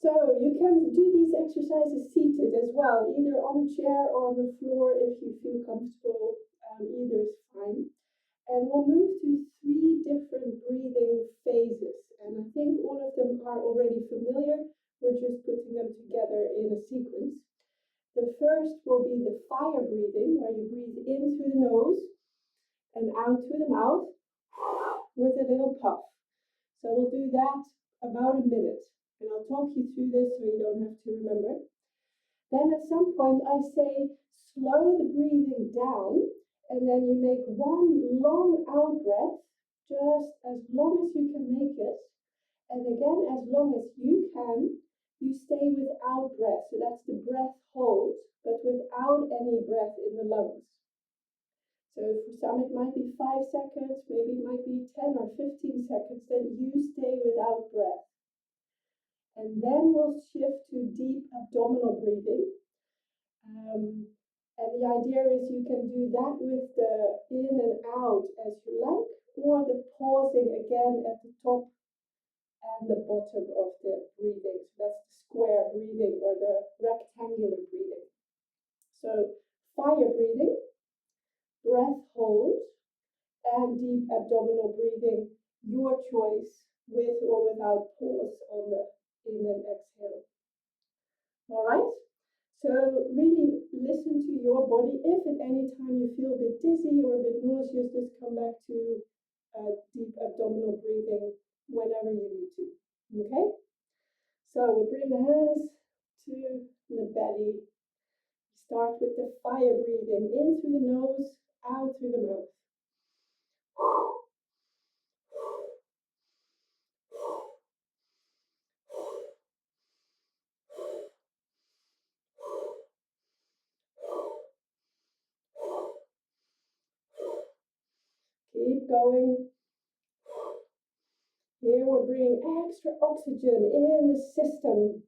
So you can do these exercises seated as well, either on a chair or on the floor if you feel comfortable. Either is fine. And we'll move to 3 different breathing phases. And I think all of them are already familiar. We're just putting them together in a sequence. The first will be the fire breathing, where you breathe in through the nose and out through the mouth with a little puff. So we'll do that about a minute. And I'll talk you through this so you don't have to remember. Then at some point I say slow the breathing down, and then you make one long out breath, just as long as you can make it. And again, as long as you can, you stay without breath. So that's the breath hold, but without any breath in the lungs. So for some it might be 5 seconds, maybe it might be 10 or 15 seconds, then you stay without breath. And then we'll shift to deep abdominal breathing. And the idea is you can do that with the in and out as you like, or the pausing again at the top and the bottom of the breathing. So that's the square breathing or the rectangular breathing. So fire breathing, breath hold, and deep abdominal breathing, your choice, with or without pause on the in and exhale. All right, so really listen to your body. If at any time you feel a bit dizzy or a bit nauseous, just come back to deep abdominal breathing whenever you need to. Okay, so we'll bring the hands to the belly. Start with the fire breathing, in through the nose, out through the mouth. Keep going. Here we're bringing extra oxygen in the system.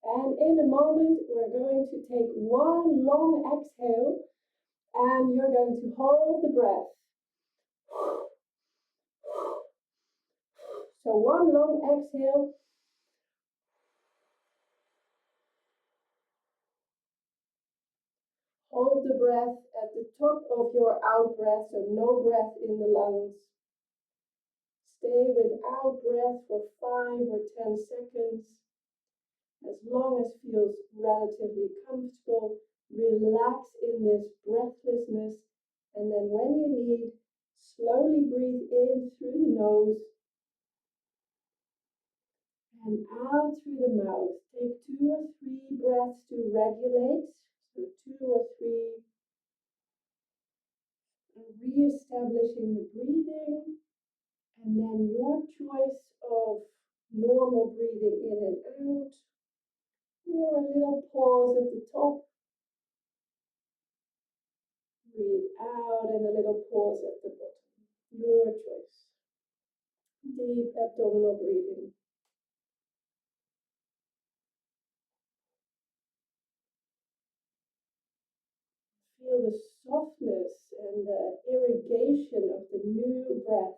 And in a moment, we're going to take one long exhale, and you're going to hold the breath. So one long exhale. Hold the breath at the top of your out breath, so no breath in the lungs. Stay without breath for 5 or 10 seconds. As long as feels relatively comfortable, relax in this breathlessness, and then when you need, slowly breathe in through the nose and out through the mouth. Take 2 or 3 breaths to regulate, so 2 or 3, and re-establishing the breathing, and then your choice of normal breathing in and out, or a little pause at the top. Breathe out and a little pause at the bottom. Your choice. Deep abdominal breathing. Feel the softness and the irrigation of the new breath.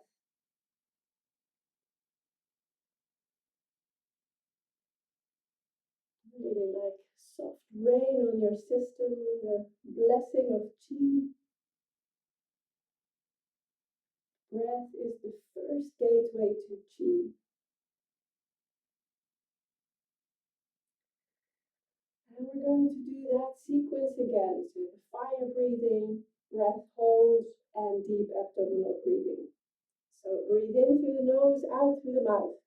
Really like soft rain on your system, the blessing of chi. Breath is the first gateway to chi. And we're going to do that sequence again. So the fire breathing, breath holds, and deep abdominal breathing. So breathe in through the nose, out through the mouth.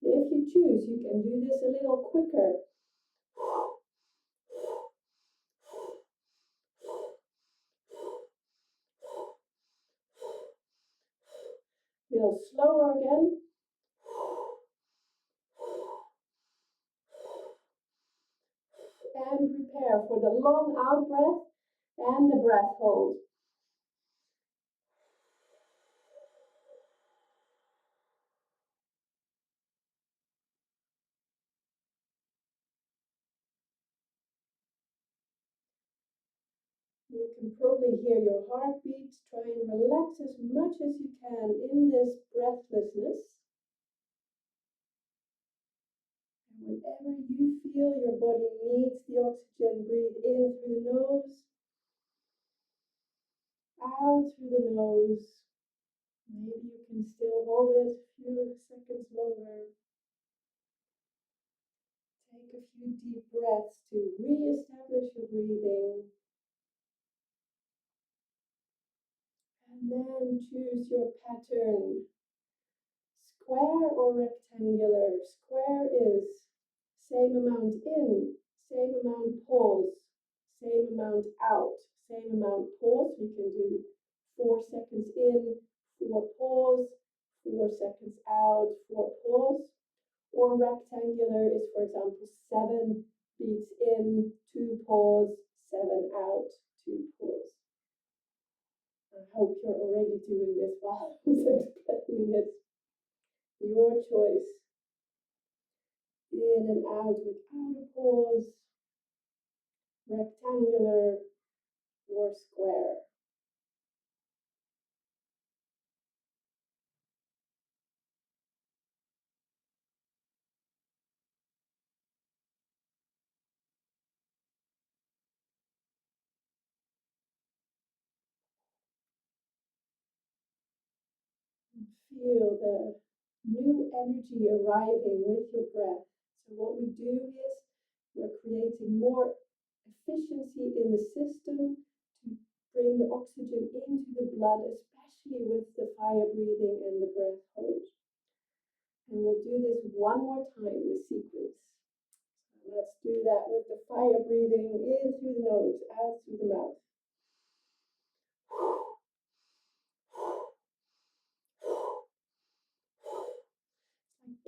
If you choose, you can do this a little quicker. A little slower again. and prepare for the long out breath and the breath hold. You can probably hear your heartbeat. Try and relax as much as you can in this breathlessness. And whenever you feel your body needs the oxygen, breathe in through the nose, out through the nose. Maybe you can still hold it a few seconds longer. Take a few deep breaths to re-establish your breathing. And then choose your pattern. Square or rectangular? Square is same amount in, same amount pause, same amount out, same amount pause. You can do 4 seconds in, 4 pause, 4 seconds out, 4 pause. Or rectangular is, for example, 7 beats in, 2 pause, 7 out, 2 pause. I hope you're already doing this while I was explaining it. Your choice. In and out without a pause, rectangular or square. Feel the new energy arriving with your breath. So what we do is we're creating more efficiency in the system to bring the oxygen into the blood, especially with the fire breathing and the breath hold. And we'll do this one more time, the sequence. So let's do that with the fire breathing in through the nose, out through the mouth.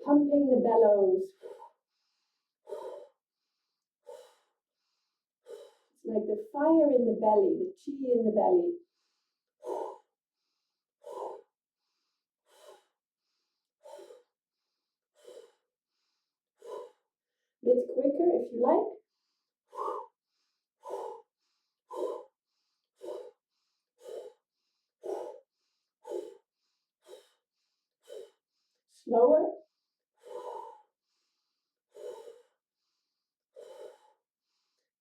Pumping the bellows. It's like the fire in the belly, the chi in the belly. A bit quicker if you like. Slower.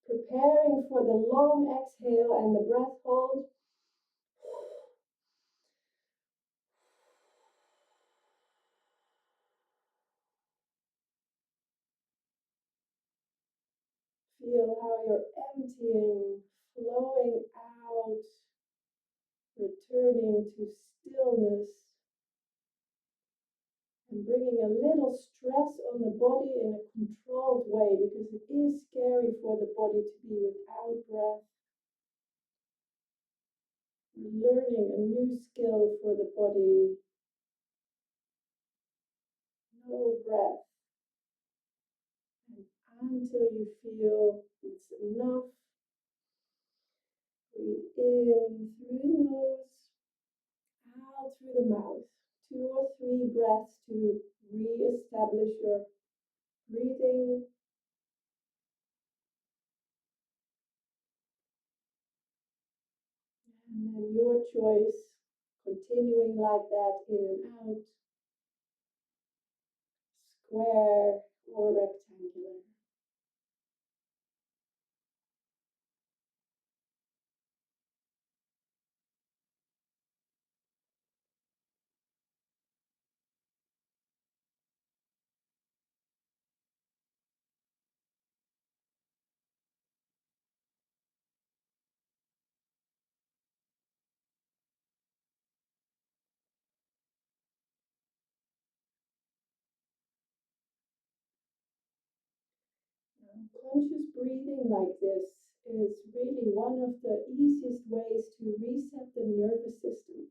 Preparing for the long exhale and the breath hold. Feel how you're emptying, flowing out, returning to stillness, and bringing a little stress on the body in a controlled way, because it is scary for the body to be without breath. We're learning a new skill for the body. No breath. And until you feel it's enough, breathe in through the nose, out through the mouth. 2 or 3 breaths to re-establish your breathing. And then your choice, continuing like that in and out, square or rectangular. Conscious breathing like this is really one of the easiest ways to reset the nervous system.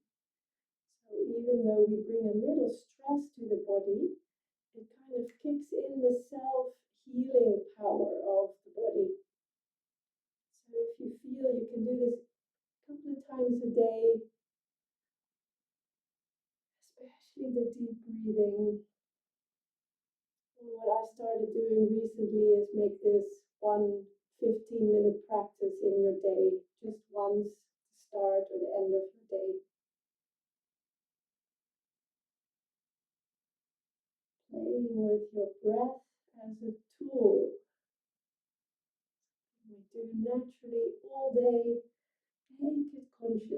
So even though we bring a little stress to the body, it kind of kicks in the self-healing power of the body. especially the deep breathing. What I started doing recently is make this one 15-minute practice in your day, just once to start or the end of your day. Playing with your breath as a tool. We do naturally all day. Make it conscious